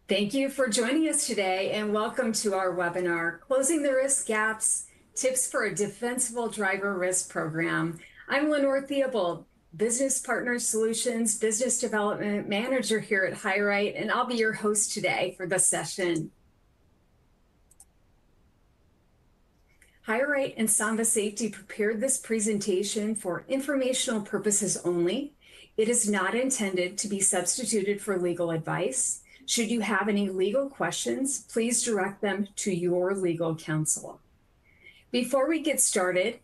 Thank you for joining us today and welcome to our webinar, Closing the Risk Gaps, Tips for a Defensible Driver Risk Program. I'm Lenore Theobald, Business Partner Solutions Business Development Manager here at HireRight, and I'll be your host today for the session. HireRight and SambaSafety prepared this presentation for informational purposes only. It is not intended to be substituted for legal advice. Should you have any legal questions, please direct them to your legal counsel. Before we get started,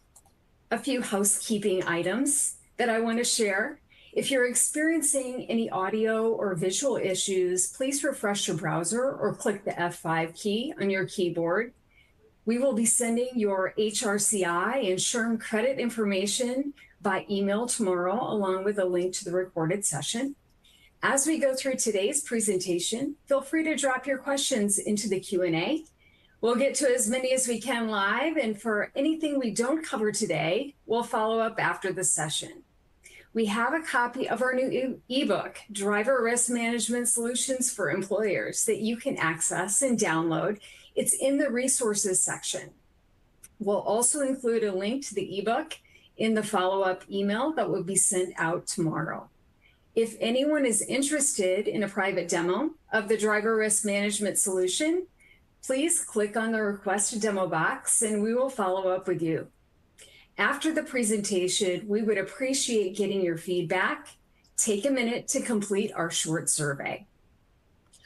a few housekeeping items that I want to share. If you're experiencing any audio or visual issues, please refresh your browser or click the F5 key on your keyboard. We will be sending your HRCI and SHRM credit information by email tomorrow, along with a link to the recorded session. As we go through today's presentation, feel free to drop your questions into the Q&A. We'll get to as many as we can live, and for anything we don't cover today, we'll follow up after the session. We have a copy of our new ebook, Driver Risk Management Solutions for Employers, that you can access and download. It's in the resources section. We'll also include a link to the ebook in the follow-up email that will be sent out tomorrow. If anyone is interested in a private demo of the driver risk management solution, please click on the request a demo box and we will follow up with you. After the presentation, we would appreciate getting your feedback. Take a minute to complete our short survey.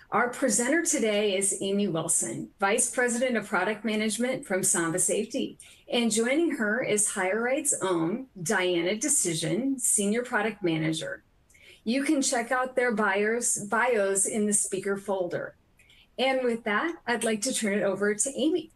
Our presenter today is Amy Wilson, Vice President of Product Management from SambaSafety. And joining her is HireRight's own Diana Dacyczyn, Senior Product Manager. You can check out their bios in the speaker folder. And with that, I'd like to turn it over to Amy.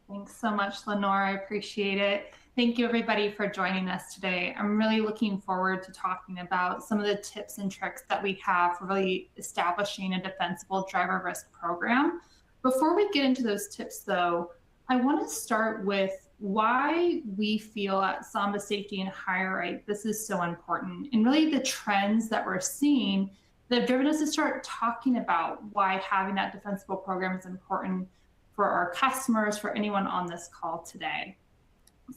Thanks so much, Lenore. I appreciate it. Thank you, everybody, for joining us today. I'm really looking forward to talking about some of the tips and tricks that we have for really establishing a defensible driver risk program. Before we get into those tips, though, I want to start with why we feel at SambaSafety and HireRight this is so important, and really the trends that we're seeing that have driven us to start talking about why having that defensible program is important for our customers, for anyone on this call today.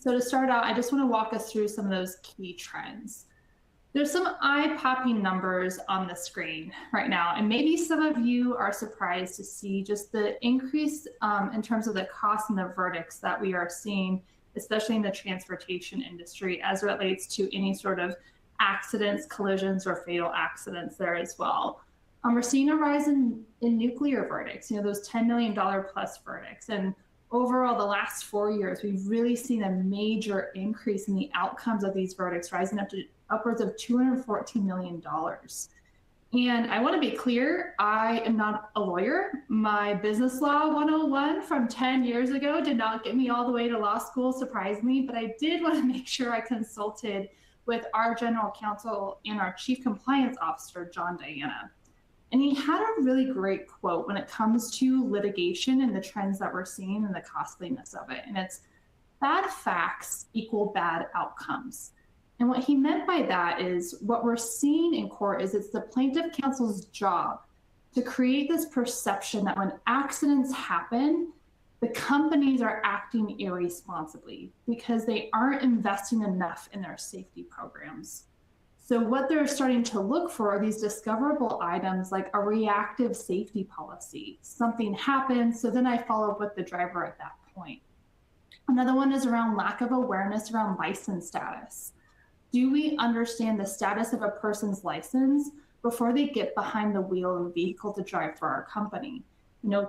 So to start out, I just want to walk us through some of those key trends. There's some eye-popping numbers on the screen right now, and maybe some of you are surprised to see just the increase in terms of the cost and the verdicts that we are seeing, especially in the transportation industry, as it relates to any sort of accidents, collisions, or fatal accidents there as well. We're seeing a rise in nuclear verdicts, those $10 million plus verdicts. And overall, the last 4 years, we've really seen a major increase in the outcomes of these verdicts, rising up to upwards of $214 million. And I want to be clear, I am not a lawyer. My business law 101 from 10 years ago did not get me all the way to law school, surprisingly, but I did want to make sure I consulted with our general counsel and our chief compliance officer, John Diana. And he had a really great quote when it comes to litigation and the trends that we're seeing and the costliness of it. And it's bad facts equal bad outcomes. And what he meant by that is what we're seeing in court is it's the plaintiff counsel's job to create this perception that when accidents happen, the companies are acting irresponsibly because they aren't investing enough in their safety programs. So what they're starting to look for are these discoverable items like a reactive safety policy. Something happens, so then I follow up with the driver at that point. Another one is around lack of awareness around license status. Do we understand the status of a person's license before they get behind the wheel of a vehicle to drive for our company?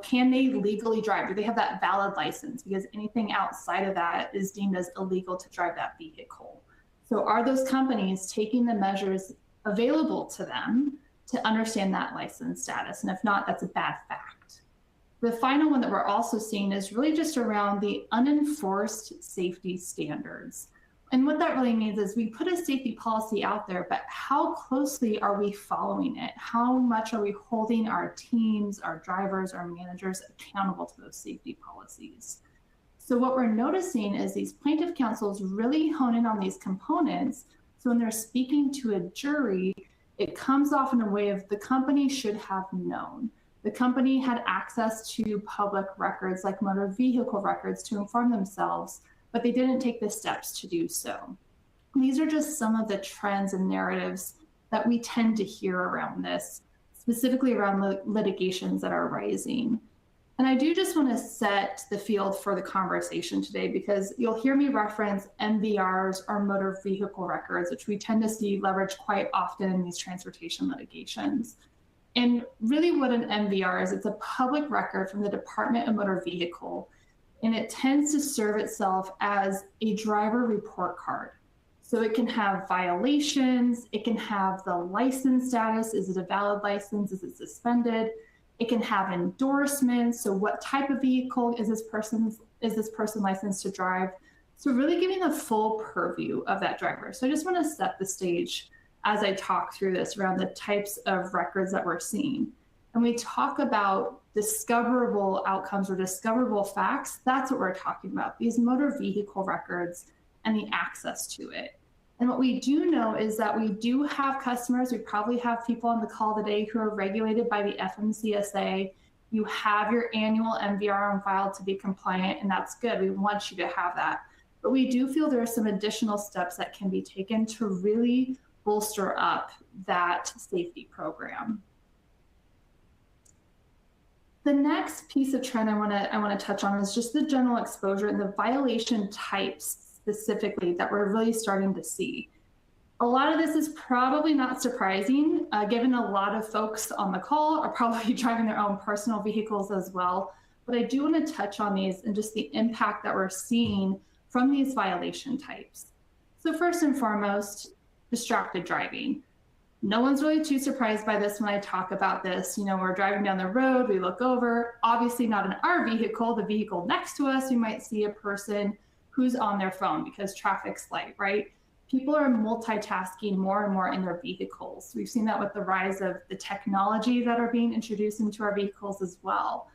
Can they legally drive? Do they have that valid license? Because anything outside of that is deemed as illegal to drive that vehicle. So are those companies taking the measures available to them to understand that license status? And if not, that's a bad fact. The final one that we're also seeing is really just around the unenforced safety standards. And what that really means is we put a safety policy out there, but how closely are we following it? How much are we holding our teams, our drivers, our managers accountable to those safety policies? So what we're noticing is these plaintiff counsels really hone in on these components. So when they're speaking to a jury, it comes off in a way of the company should have known. The company had access to public records like motor vehicle records to inform themselves, but they didn't take the steps to do so. These are just some of the trends and narratives that we tend to hear around this, specifically around litigations that are rising. And I do just want to set the field for the conversation today, because you'll hear me reference MVRs or motor vehicle records, which we tend to see leveraged quite often in these transportation litigations. And really what an MVR is, it's a public record from the Department of Motor Vehicle, and it tends to serve itself as a driver report card. So it can have violations, it can have the license status, is it a valid license, is it suspended? It can have endorsements, so what type of vehicle is this person licensed to drive? So really giving the full purview of that driver. So I just want to set the stage as I talk through this around the types of records that we're seeing. And we talk about discoverable outcomes or discoverable facts, that's what we're talking about, these motor vehicle records and the access to it. And what we do know is that we do have customers, we probably have people on the call today who are regulated by the FMCSA. You have your annual MVR on file to be compliant, and that's good. We want you to have that. But we do feel there are some additional steps that can be taken to really bolster up that safety program. The next piece of trend I want to touch on is just the general exposure and the violation types specifically that we're really starting to see. A lot of this is probably not surprising, given a lot of folks on the call are probably driving their own personal vehicles as well. But I do want to touch on these and just the impact that we're seeing from these violation types. So first and foremost, distracted driving. No one's really too surprised by this when I talk about this. You know, we're driving down the road, we look over, obviously not in our vehicle, the vehicle next to us, we might see a person who's on their phone because traffic's light, right? People are multitasking more and more in their vehicles. We've seen that with the rise of the technology that are being introduced into our vehicles as well.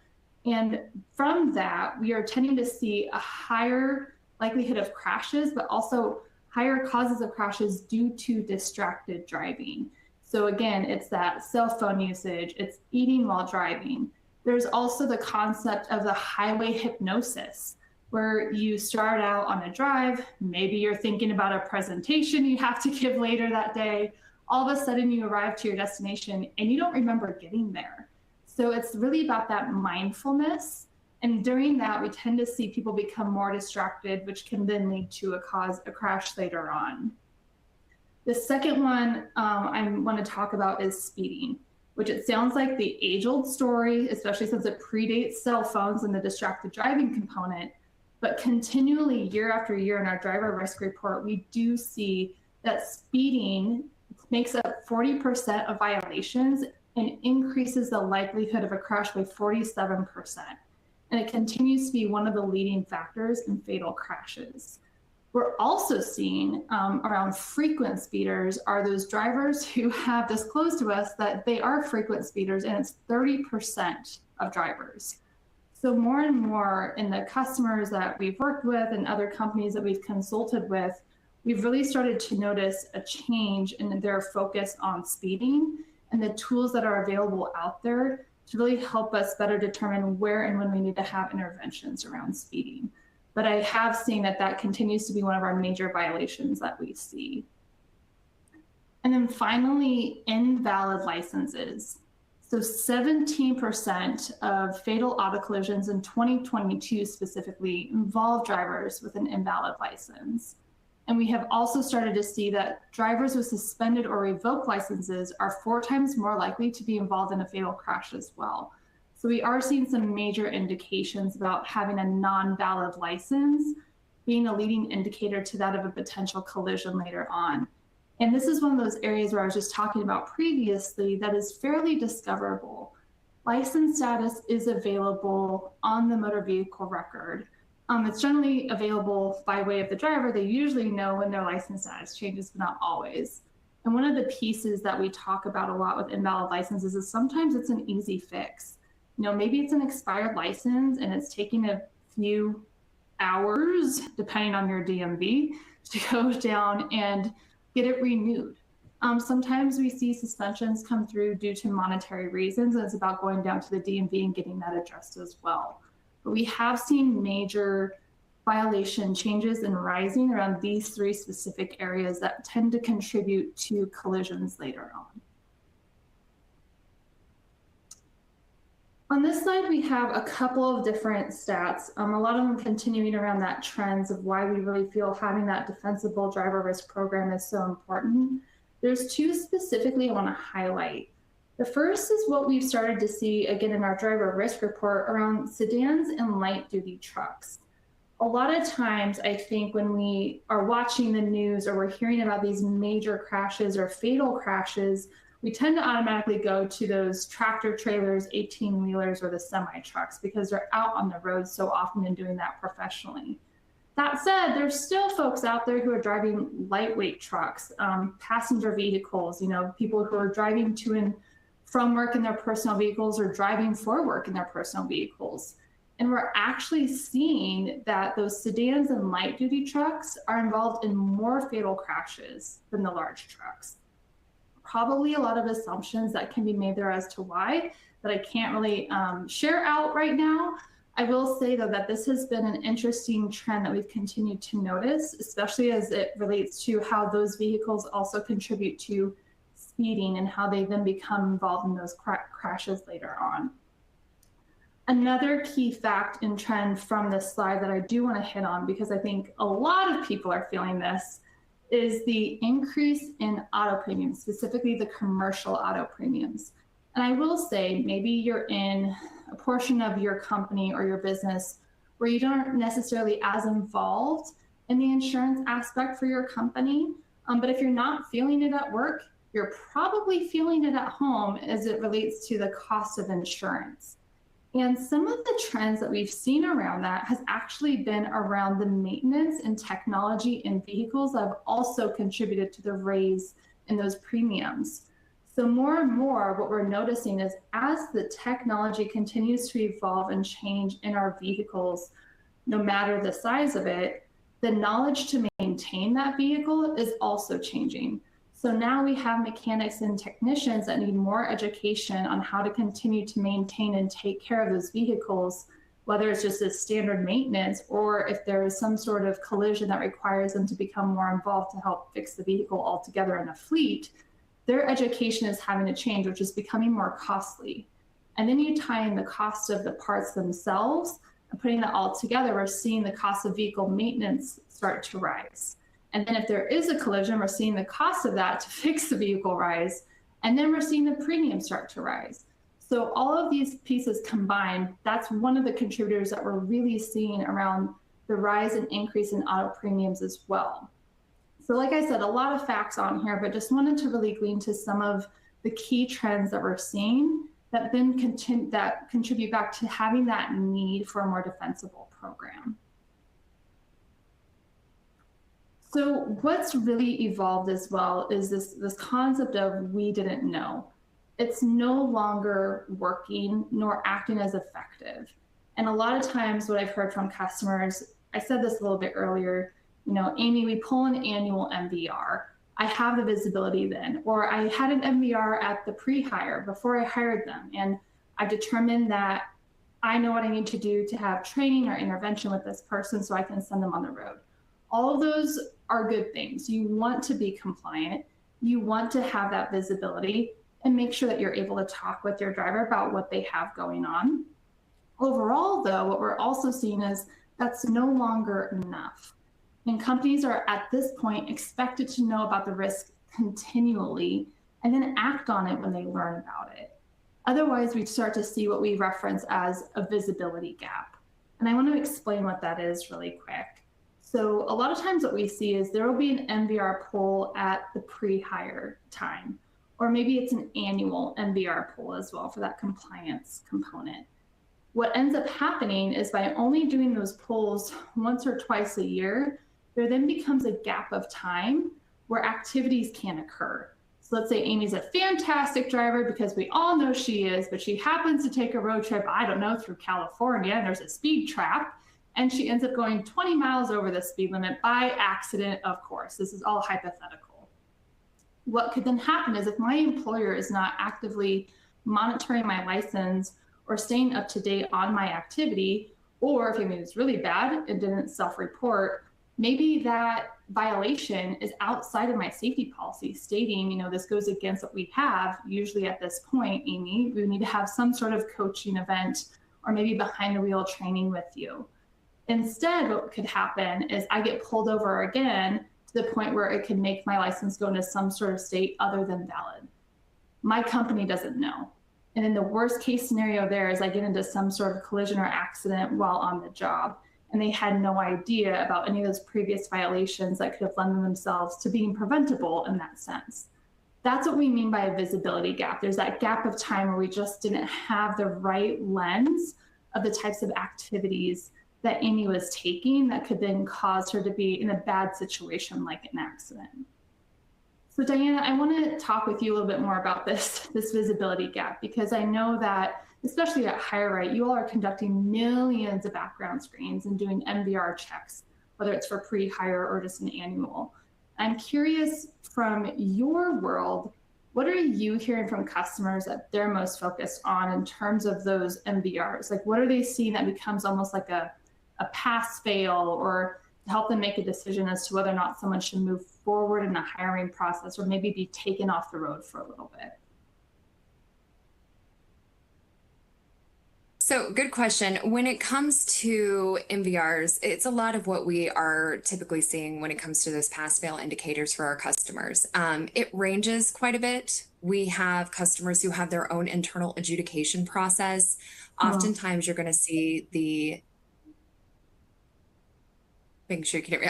And from that, we are tending to see a higher likelihood of crashes, but also higher causes of crashes due to distracted driving. So again, it's that cell phone usage, it's eating while driving. There's also the concept of the highway hypnosis, where you start out on a drive, maybe you're thinking about a presentation you have to give later that day. All of a sudden you arrive to your destination and you don't remember getting there. So it's really about that mindfulness. And during that, we tend to see people become more distracted, which can then lead to a crash later on. The second one I want to talk about is speeding, which it sounds like the age-old story, especially since it predates cell phones and the distracted driving component. But continually, year after year in our driver risk report, we do see that speeding makes up 40% of violations and increases the likelihood of a crash by 47%. And it continues to be one of the leading factors in fatal crashes. We're also seeing around frequent speeders are those drivers who have disclosed to us that they are frequent speeders, and it's 30% of drivers. So more and more in the customers that we've worked with and other companies that we've consulted with, we've really started to notice a change in their focus on speeding and the tools that are available out there to really help us better determine where and when we need to have interventions around speeding. But I have seen that that continues to be one of our major violations that we see. And then finally, invalid licenses. So 17% of fatal auto collisions in 2022 specifically involve drivers with an invalid license. And we have also started to see that drivers with suspended or revoked licenses are 4 times more likely to be involved in a fatal crash as well. So we are seeing some major indications about having a non-valid license being a leading indicator to that of a potential collision later on. And this is one of those areas where I was just talking about previously that is fairly discoverable. License status is available on the motor vehicle record. It's generally available by way of the driver. They usually know when their license status changes, but not always. And one of the pieces that we talk about a lot with invalid licenses is sometimes it's an easy fix. You know, maybe it's an expired license and it's taking a few hours, depending on your DMV, to go down and get it renewed. Sometimes we see suspensions come through due to monetary reasons, and it's about going down to the DMV and getting that addressed as well. But we have seen major violation changes and rising around these three specific areas that tend to contribute to collisions later on. On this slide, we have a couple of different stats, a lot of them continuing around that trends of why we really feel having that defensible driver risk program is so important. There's two specifically I want to highlight. The first is what we've started to see again in our driver risk report around sedans and light duty trucks. A lot of times, I think when we are watching the news or we're hearing about these major crashes or fatal crashes, we tend to automatically go to those tractor trailers, 18-wheelers, or the semi-trucks because they're out on the road so often and doing that professionally. That said, there's still folks out there who are driving lightweight trucks, passenger vehicles, people who are driving to and from work in their personal vehicles or driving for work in their personal vehicles. And we're actually seeing that those sedans and light duty trucks are involved in more fatal crashes than the large trucks. Probably a lot of assumptions that can be made there as to why, that I can't really share out right now. I will say though that this has been an interesting trend that we've continued to notice, especially as it relates to how those vehicles also contribute to speeding and how they then become involved in those crashes later on. Another key fact and trend from this slide that I do want to hit on, because I think a lot of people are feeling this, is the increase in auto premiums, specifically the commercial auto premiums. And I will say, maybe you're in a portion of your company or your business where you don't necessarily as involved in the insurance aspect for your company. But if you're not feeling it at work, you're probably feeling it at home as it relates to the cost of insurance. And some of the trends that we've seen around that has actually been around the maintenance and technology in vehicles that have also contributed to the raise in those premiums. So more and more what we're noticing is as the technology continues to evolve and change in our vehicles, no matter the size of it, the knowledge to maintain that vehicle is also changing. So now we have mechanics and technicians that need more education on how to continue to maintain and take care of those vehicles, whether it's just a standard maintenance or if there is some sort of collision that requires them to become more involved to help fix the vehicle altogether in a fleet. Their education is having to change, which is becoming more costly. And then you tie in the cost of the parts themselves and putting that all together, we're seeing the cost of vehicle maintenance start to rise. And then if there is a collision, we're seeing the cost of that to fix the vehicle rise. And then we're seeing the premium start to rise. So all of these pieces combined, that's one of the contributors that we're really seeing around the rise and increase in auto premiums as well. So like I said, a lot of facts on here, but just wanted to really glean to some of the key trends that we're seeing that then contribute back to having that need for a more defensible program. So what's really evolved as well is this concept of we didn't know. It's no longer working nor acting as effective. And a lot of times what I've heard from customers, I said this a little bit earlier, Amy, we pull an annual MVR. I have the visibility then, or I had an MVR at the pre-hire before I hired them. And I've determined that I know what I need to do to have training or intervention with this person so I can send them on the road. All of those are good things. You want to be compliant. You want to have that visibility and make sure that you're able to talk with your driver about what they have going on. Overall, though, what we're also seeing is that's no longer enough. And companies are at this point expected to know about the risk continually and then act on it when they learn about it. Otherwise, we start to see what we reference as a visibility gap. And I want to explain what that is really quick. So a lot of times what we see is there will be an MVR pull at the pre-hire time, or maybe it's an annual MVR pull as well for that compliance component. What ends up happening is by only doing those pulls once or twice a year, there then becomes a gap of time where activities can occur. So let's say Amy's a fantastic driver because we all know she is, but she happens to take a road trip, I don't know, through California, and there's a speed trap, and she ends up going 20 miles over the speed limit by accident, of course. This is all hypothetical. What could then happen is if my employer is not actively monitoring my license or staying up to date on my activity, or if it was really bad and didn't self-report, maybe that violation is outside of my safety policy stating, this goes against what we have. Usually at this point, Amy, we need to have some sort of coaching event or maybe behind the wheel training with you. Instead, what could happen is I get pulled over again to the point where it can make my license go into some sort of state other than valid. My company doesn't know. And in the worst case scenario there is I get into some sort of collision or accident while on the job, and they had no idea about any of those previous violations that could have lent themselves to being preventable in that sense. That's what we mean by a visibility gap. There's that gap of time where we just didn't have the right lens of the types of activities that Amy was taking that could then cause her to be in a bad situation like an accident. So Diana, I want to talk with you a little bit more about this visibility gap, because I know that, especially at HireRight, you all are conducting millions of background screens and doing MVR checks, whether it's for pre-hire or just an annual. I'm curious, from your world, what are you hearing from customers that they're most focused on in terms of those MVRs? Like, what are they seeing that becomes almost like a pass-fail, or to help them make a decision as to whether or not someone should move forward in the hiring process or maybe be taken off the road for a little bit? So good question. When it comes to MVRs, it's a lot of what we are typically seeing when it comes to those pass-fail indicators for our customers. It ranges quite a bit. We have customers who have their own internal adjudication process. Oftentimes you're going to see the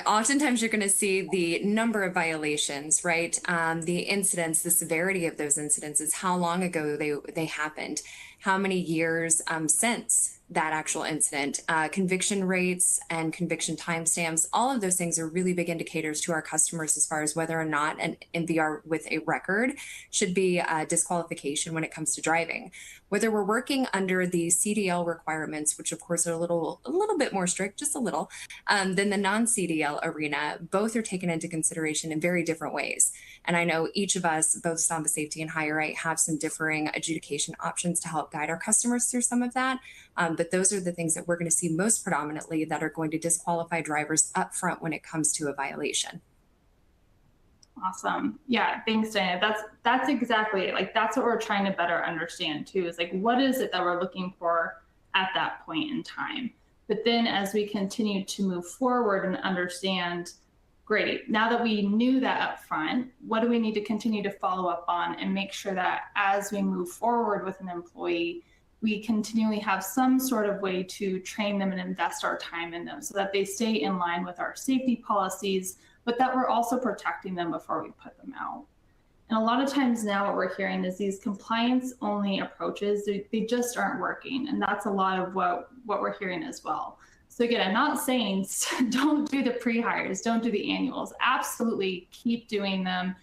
Oftentimes you're going to see the number of violations, right? The incidents, the severity of those incidents, is how long ago they happened, how many years since that actual incident, conviction rates and conviction timestamps. All of those things are really big indicators to our customers as far as whether or not an MVR with a record should be a disqualification when it comes to driving. Whether we're working under the CDL requirements, which of course are a little bit more strict, just a little, than the non-CDL arena, both are taken into consideration in very different ways. And I know each of us, both SambaSafety and HireRight, have some differing adjudication options to help guide our customers through some of that. But those are the things that we're going to see most predominantly that are going to disqualify drivers up front when it comes to a violation. Awesome. Yeah, thanks, Diana. That's exactly it. Like, that's what we're trying to better understand too, is like, what is it that we're looking for at that point in time? But then as we continue to move forward and understand, great, now that we knew that up front, what do we need to continue to follow up on and make sure that as we move forward with an employee, we continually have some sort of way to train them and invest our time in them so that they stay in line with our safety policies, but that we're also protecting them before we put them out. And a lot of times now what we're hearing is these compliance only approaches, they just aren't working. And that's a lot of what we're hearing as well. So again, I'm not saying don't do the pre-hires, don't do the annuals. Absolutely keep doing them,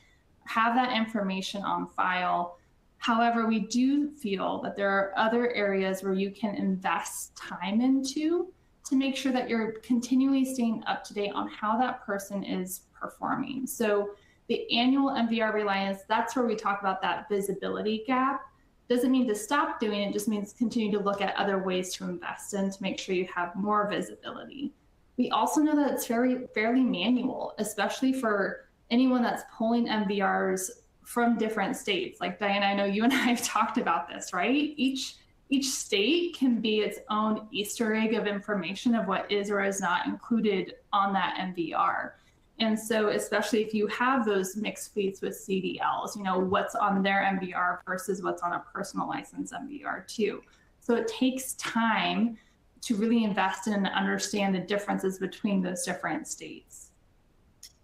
have that information on file. However, we do feel that there are other areas where you can invest time into to make sure that you're continually staying up to date on how that person is performing. So the annual MVR reliance, that's where we talk about that visibility gap. Doesn't mean to stop doing it, just means continue to look at other ways to invest in to make sure you have more visibility. We also know that it's fairly manual, especially for anyone that's pulling MVRs from different states. Like Diana, I know you and I have talked about this, right? Each state can be its own Easter egg of information of what is or is not included on that MVR. And so especially if you have those mixed fleets with CDLs, what's on their MVR versus what's on a personal license MVR too. So it takes time to really invest in and understand the differences between those different states.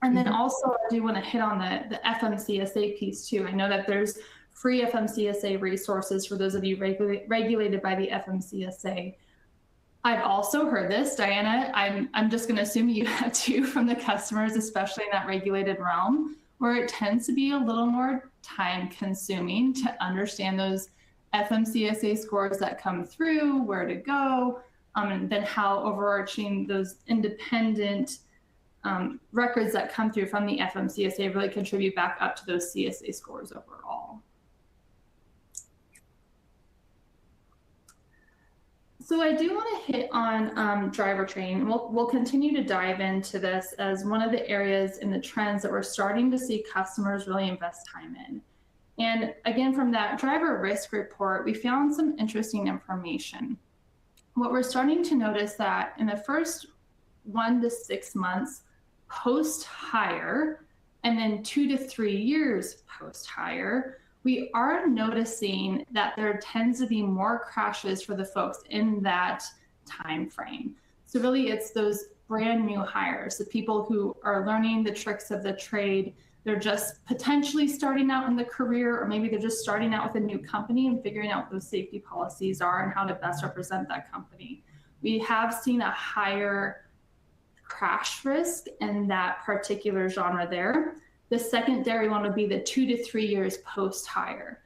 And then also I do want to hit on the FMCSA piece too. I know that there's free FMCSA resources for those of you regulated by the FMCSA. I've also heard this, Diana, I'm just going to assume you have too from the customers, especially in that regulated realm, where it tends to be a little more time consuming to understand those FMCSA scores that come through, where to go, and then how overarching those independent records that come through from the FMCSA really contribute back up to those CSA scores overall. So I do want to hit on driver training. We'll continue to dive into this as one of the areas in the trends that we're starting to see customers really invest time in. And again, from that driver risk report, we found some interesting information. What we're starting to notice that in the first 1 to 6 months post-hire, and then 2 to 3 years post-hire, we are noticing that there tends to be more crashes for the folks in that time frame. So really it's those brand new hires, the people who are learning the tricks of the trade. They're just potentially starting out in the career, or maybe they're just starting out with a new company and figuring out what those safety policies are and how to best represent that company. We have seen a higher crash risk in that particular genre there. The secondary one would be the 2 to 3 years post-hire.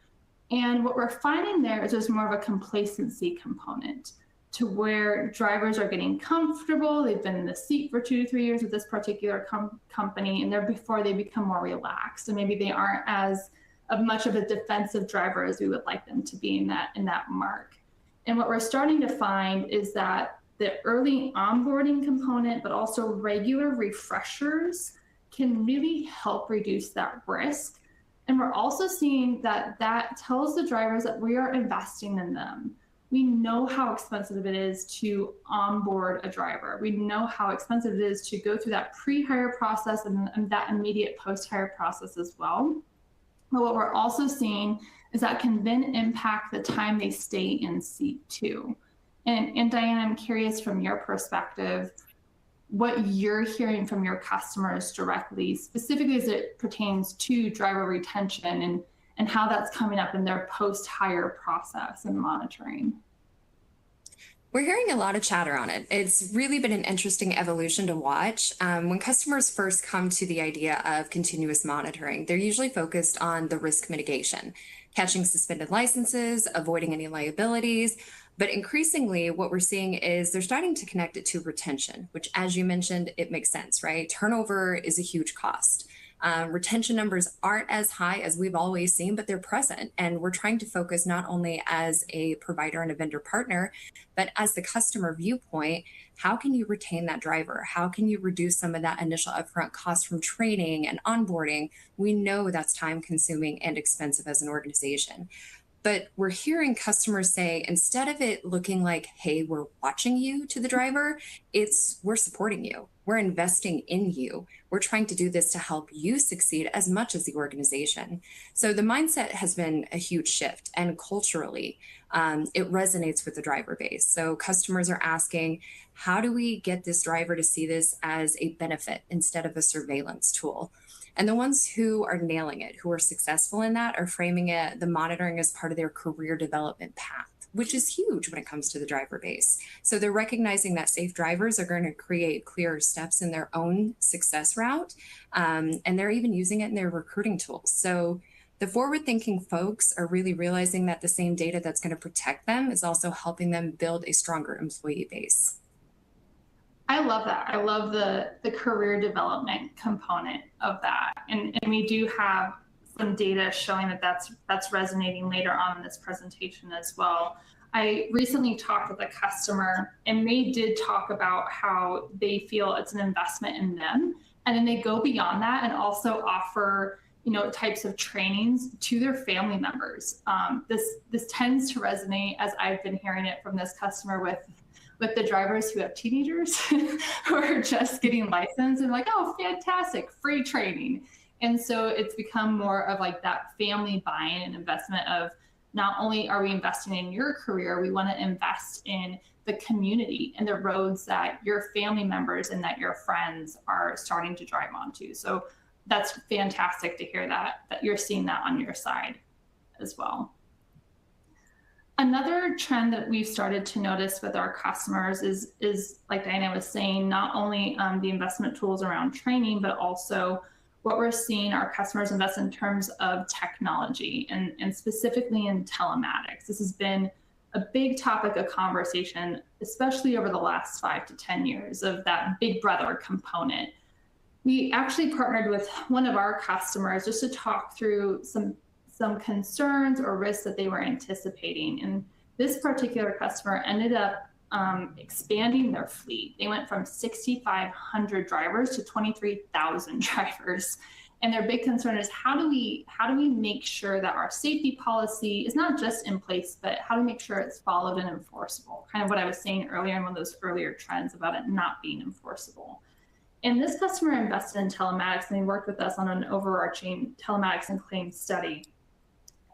And what we're finding there is there's more of a complacency component to where drivers are getting comfortable. They've been in the seat for 2 to 3 years with this particular company, and before they become more relaxed. And maybe they aren't as much of a defensive driver as we would like them to be in that mark. And what we're starting to find is that the early onboarding component, but also regular refreshers, can really help reduce that risk. And we're also seeing that tells the drivers that we are investing in them. We know how expensive it is to onboard a driver. We know how expensive it is to go through that pre-hire process and that immediate post-hire process as well. But what we're also seeing is that can then impact the time they stay in seat too. And Diane, I'm curious from your perspective, what you're hearing from your customers directly, specifically as it pertains to driver retention and how that's coming up in their post-hire process and monitoring. We're hearing a lot of chatter on it. It's really been an interesting evolution to watch. When customers first come to the idea of continuous monitoring, they're usually focused on the risk mitigation, catching suspended licenses, avoiding any liabilities. But increasingly, what we're seeing is they're starting to connect it to retention, which, as you mentioned, it makes sense, right? Turnover is a huge cost. Retention numbers aren't as high as we've always seen, but they're present. And we're trying to focus not only as a provider and a vendor partner, but as the customer viewpoint. How can you retain that driver? How can you reduce some of that initial upfront cost from training and onboarding? We know that's time consuming and expensive as an organization. But we're hearing customers say, instead of it looking like, hey, we're watching you to the driver, it's we're supporting you. We're investing in you. We're trying to do this to help you succeed as much as the organization. So the mindset has been a huge shift, and culturally, it resonates with the driver base. So customers are asking, how do we get this driver to see this as a benefit instead of a surveillance tool? And the ones who are nailing it, who are successful in that, are framing the monitoring as part of their career development path, which is huge when it comes to the driver base. So they're recognizing that safe drivers are going to create clearer steps in their own success route. And they're even using it in their recruiting tools. So the forward-thinking folks are really realizing that the same data that's going to protect them is also helping them build a stronger employee base. I love that. I love the career development component of that. And we do have some data showing that that's resonating later on in this presentation as well. I recently talked with a customer, and they did talk about how they feel it's an investment in them. And then they go beyond that and also offer, types of trainings to their family members. This tends to resonate, as I've been hearing it from this customer, with the drivers who have teenagers who are just getting licensed and like, oh, fantastic, free training. And so it's become more of like that family buy-in and investment of, not only are we investing in your career, we want to invest in the community and the roads that your family members and that your friends are starting to drive onto. So that's fantastic to hear that you're seeing that on your side as well. Another trend that we've started to notice with our customers is like Diana was saying, not only the investment tools around training, but also what we're seeing our customers invest in terms of technology and specifically in telematics. This has been a big topic of conversation, especially over the last 5 to 10 years, of that big brother component. we actually partnered with one of our customers just to talk through some concerns or risks that they were anticipating. And this particular customer ended up expanding their fleet. They went from 6,500 drivers to 23,000 drivers. And their big concern is how do we make sure that our safety policy is not just in place, but how to make sure it's followed and enforceable? Kind of what I was saying earlier in one of those earlier trends about it not being enforceable. And this customer invested in telematics, and they worked with us on an overarching telematics and claims study.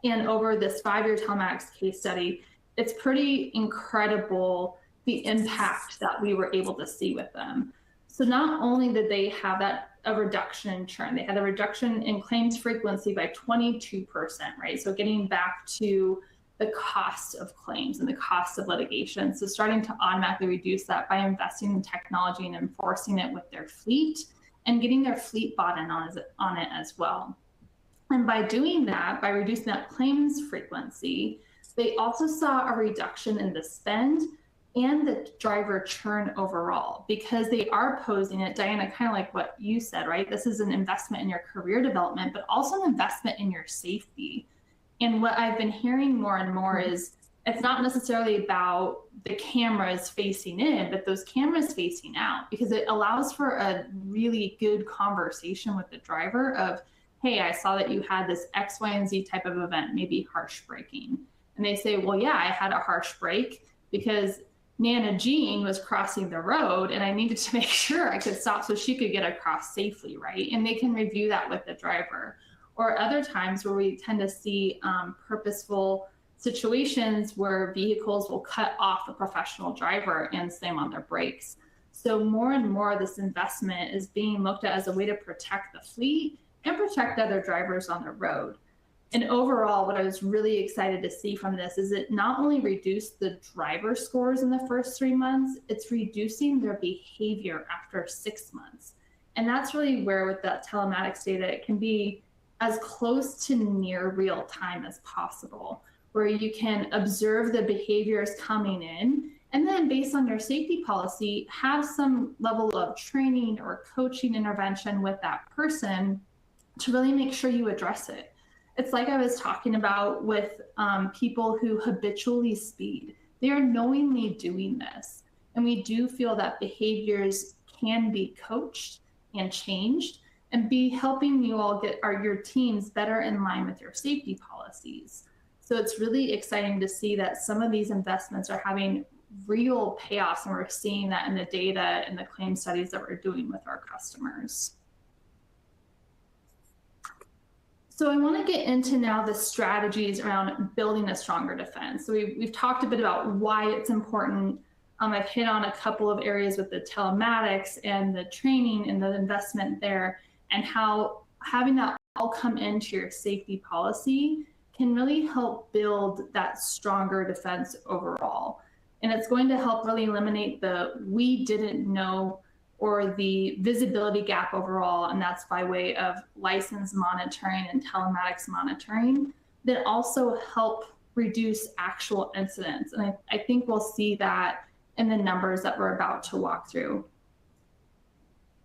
And over this 5-year telematics case study, it's pretty incredible the impact that we were able to see with them. So not only did they have a reduction in churn, they had a reduction in claims frequency by 22%, right? So getting back to the cost of claims and the cost of litigation. So starting to automatically reduce that by investing in technology and enforcing it with their fleet and getting their fleet bought in on it as well. And by doing that, by reducing that claims frequency, they also saw a reduction in the spend and the driver churn overall, because they are posing it, Diana, kind of like what you said, right? This is an investment in your career development, but also an investment in your safety. And what I've been hearing more and more is it's not necessarily about the cameras facing in, but those cameras facing out, because it allows for a really good conversation with the driver of, hey, I saw that you had this X, Y, and Z type of event, maybe harsh braking. And they say, well, yeah, I had a harsh brake because Nana Jean was crossing the road and I needed to make sure I could stop so she could get across safely, right? And they can review that with the driver. Or other times where we tend to see purposeful situations where vehicles will cut off a professional driver and slam on their brakes. So more and more this investment is being looked at as a way to protect the fleet and protect other drivers on the road. And overall, what I was really excited to see from this is it not only reduced the driver scores in the first 3 months, it's reducing their behavior after 6 months. And that's really where with that telematics data, it can be as close to near real time as possible, where you can observe the behaviors coming in, and then based on your safety policy, have some level of training or coaching intervention with that person to really make sure you address it. It's like I was talking about with people who habitually speed. They are knowingly doing this. And we do feel that behaviors can be coached and changed and be helping you all get your teams better in line with your safety policies. So it's really exciting to see that some of these investments are having real payoffs, and we're seeing that in the data and the claim studies that we're doing with our customers. So I want to get into now the strategies around building a stronger defense. So we've talked a bit about why it's important. I've hit on a couple of areas with the telematics and the training and the investment there, and how having that all come into your safety policy can really help build that stronger defense overall. And it's going to help really eliminate the we didn't know or the visibility gap overall, and that's by way of license monitoring and telematics monitoring, that also help reduce actual incidents. And I think we'll see that in the numbers that we're about to walk through.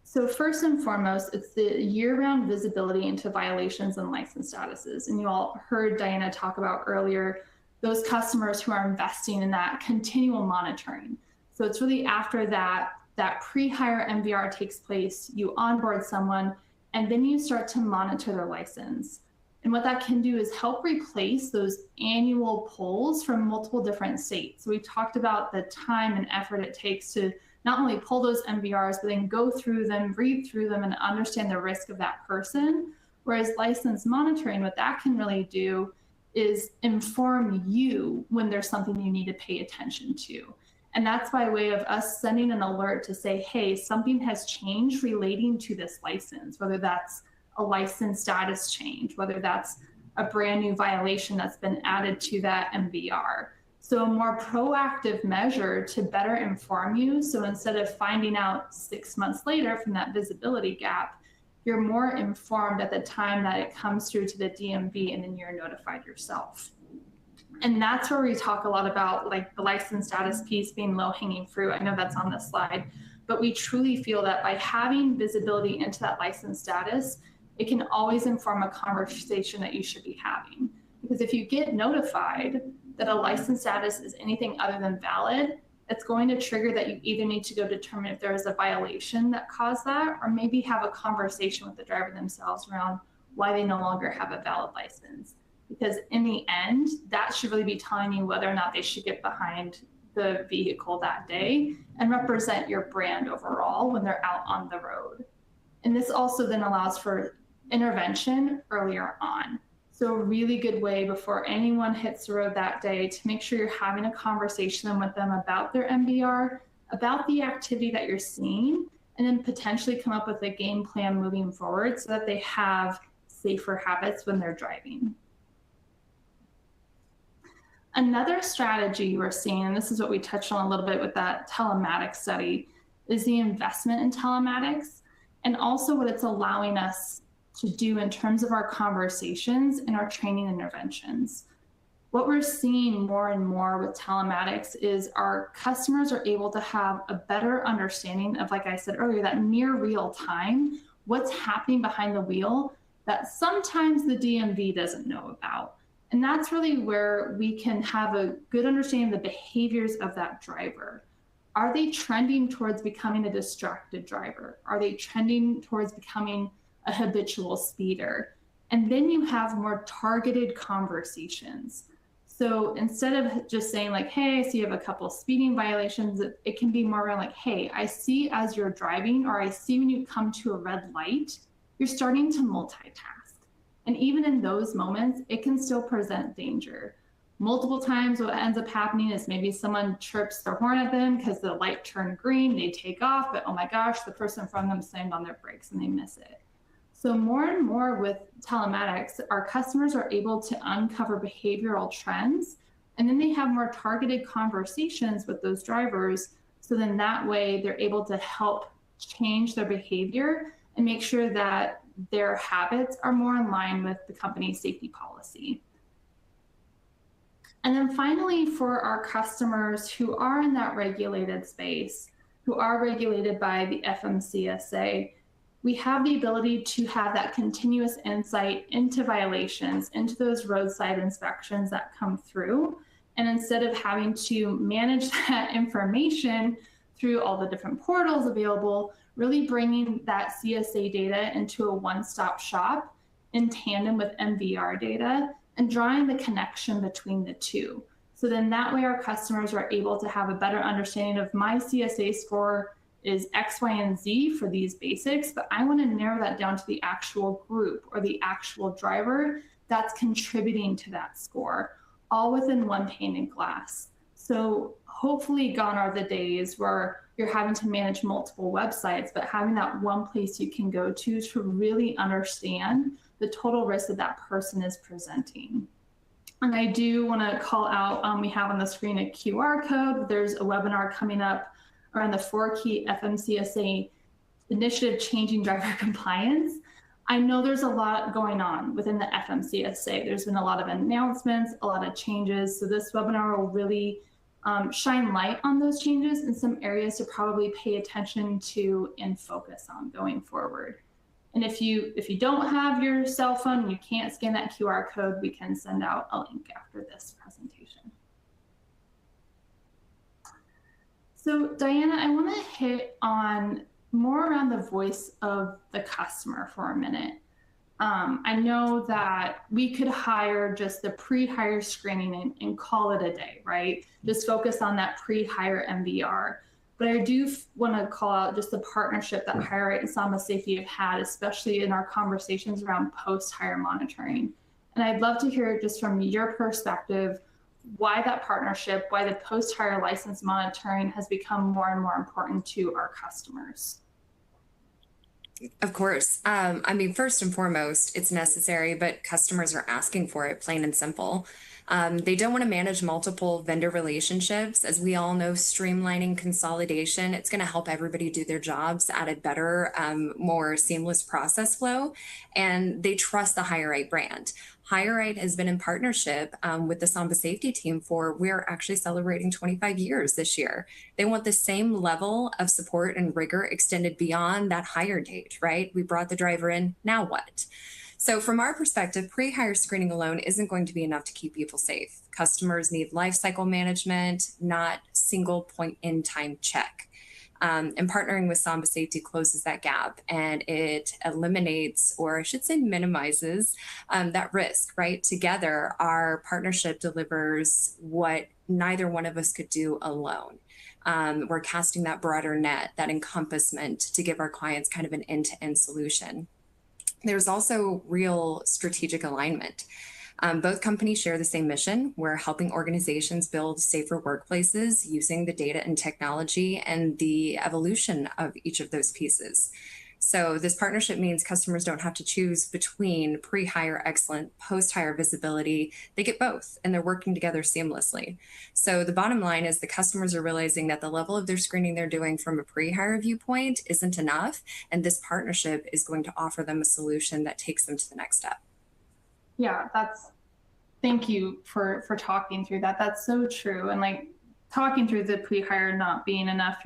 So first and foremost, it's the year-round visibility into violations and license statuses. And you all heard Diana talk about earlier, those customers who are investing in that continual monitoring. So it's really after that pre-hire MVR takes place, you onboard someone, and then you start to monitor their license. And what that can do is help replace those annual pulls from multiple different states. So we talked about the time and effort it takes to not only pull those MVRs, but then go through them, read through them, and understand the risk of that person. Whereas license monitoring, what that can really do is inform you when there's something you need to pay attention to. And that's by way of us sending an alert to say, hey, something has changed relating to this license, whether that's a license status change, whether that's a brand new violation that's been added to that MVR. So a more proactive measure to better inform you. So instead of finding out 6 months later from that visibility gap, you're more informed at the time that it comes through to the DMV, and then you're notified yourself. And that's where we talk a lot about like the license status piece being low hanging fruit. I know that's on this slide, but we truly feel that by having visibility into that license status, it can always inform a conversation that you should be having. Because if you get notified that a license status is anything other than valid, it's going to trigger that you either need to go determine if there is a violation that caused that, or maybe have a conversation with the driver themselves around why they no longer have a valid license. Because in the end, that should really be telling you whether or not they should get behind the vehicle that day and represent your brand overall when they're out on the road. And this also then allows for intervention earlier on. So a really good way before anyone hits the road that day to make sure you're having a conversation with them about their MVR, about the activity that you're seeing, and then potentially come up with a game plan moving forward so that they have safer habits when they're driving. Another strategy we're seeing, and this is what we touched on a little bit with that telematics study, is the investment in telematics and also what it's allowing us to do in terms of our conversations and our training interventions. What we're seeing more and more with telematics is our customers are able to have a better understanding of, like I said earlier, that near real time, what's happening behind the wheel that sometimes the DMV doesn't know about. And that's really where we can have a good understanding of the behaviors of that driver. Are they trending towards becoming a distracted driver? Are they trending towards becoming a habitual speeder? And then you have more targeted conversations. So instead of just saying like, hey, I see you have a couple of speeding violations, it can be more around like, hey, I see as you're driving, or I see when you come to a red light, you're starting to multitask. And even in those moments, it can still present danger. Multiple times what ends up happening is maybe someone chirps their horn at them because the light turned green, they take off, but oh my gosh, the person in front of them slammed on their brakes and they miss it. So more and more with telematics, our customers are able to uncover behavioral trends, and then they have more targeted conversations with those drivers. So then that way they're able to help change their behavior and make sure that their habits are more in line with the company's safety policy. And then finally, for our customers who are in that regulated space, who are regulated by the FMCSA, we have the ability to have that continuous insight into violations, into those roadside inspections that come through. And instead of having to manage that information through all the different portals available, really bringing that CSA data into a one-stop shop in tandem with MVR data and drawing the connection between the two. So then that way our customers are able to have a better understanding of my CSA score is X, Y, and Z for these basics, but I want to narrow that down to the actual group or the actual driver that's contributing to that score, all within one pane of glass. So hopefully gone are the days where you're having to manage multiple websites, but having that one place you can go to really understand the total risk that that person is presenting. And I do want to call out, we have on the screen a QR code. There's a webinar coming up around the 4-key FMCSA initiative, Changing Driver Compliance. I know there's a lot going on within the FMCSA. There's been a lot of announcements, a lot of changes. So this webinar will really shine light on those changes and some areas to probably pay attention to and focus on going forward. And if you don't have your cell phone and you can't scan that QR code, we can send out a link after this presentation. So Diana, I want to hit on more around the voice of the customer for a minute. I know that we could hire just the pre-hire screening and call it a day, right? Just focus on that pre-hire MVR. But I do want to call out just the partnership that HireRight and SambaSafety have had, especially in our conversations around post-hire monitoring. And I'd love to hear just from your perspective, why that partnership, why the post-hire license monitoring has become more and more important to our customers. Of course. I mean, first and foremost, it's necessary, but customers are asking for it, plain and simple. They don't want to manage multiple vendor relationships. As we all know, streamlining consolidation, it's going to help everybody do their jobs at a better, more seamless process flow. And they trust the HireRight brand. HireRight has been in partnership with the SambaSafety team we're actually celebrating 25 years this year. They want the same level of support and rigor extended beyond that hire date, right? We brought the driver in, now what? So from our perspective, pre-hire screening alone isn't going to be enough to keep people safe. Customers need lifecycle management, not single point in time check. And partnering with SambaSafety closes that gap, and it eliminates, or I should say minimizes, that risk, right? Together, our partnership delivers what neither one of us could do alone. We're casting that broader net, that encompassment, to give our clients kind of an end-to-end solution. There's also real strategic alignment. Both companies share the same mission. We're helping organizations build safer workplaces using the data and technology and the evolution of each of those pieces. So this partnership means customers don't have to choose between pre-hire excellent, post-hire visibility. They get both, and they're working together seamlessly. So the bottom line is the customers are realizing that the level of their screening they're doing from a pre-hire viewpoint isn't enough, and this partnership is going to offer them a solution that takes them to the next step. Yeah, thank you for talking through that. That's so true. And like talking through the pre-hire not being enough,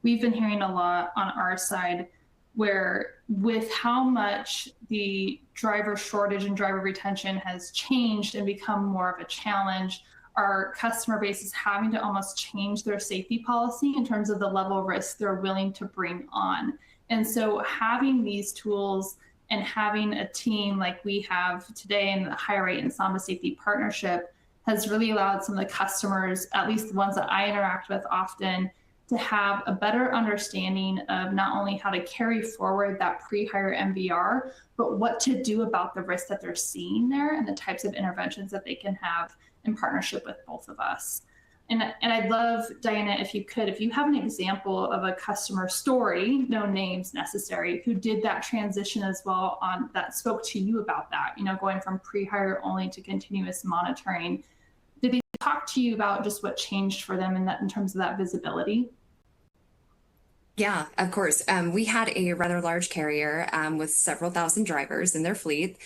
we've been hearing a lot on our side where with how much the driver shortage and driver retention has changed and become more of a challenge, our customer base is having to almost change their safety policy in terms of the level of risk they're willing to bring on. And so having these tools and having a team like we have today in the HireRight and SambaSafety partnership has really allowed some of the customers, at least the ones that I interact with often, to have a better understanding of not only how to carry forward that pre-hire MVR, but what to do about the risk that they're seeing there and the types of interventions that they can have in partnership with both of us. And I'd love, Diana, if you have an example of a customer story, no names necessary, who did that transition as well that spoke to you about that, going from pre-hire only to continuous monitoring. Did they talk to you about just what changed for them in terms of that visibility? Yeah, of course. We had a rather large carrier with several thousand drivers in their fleet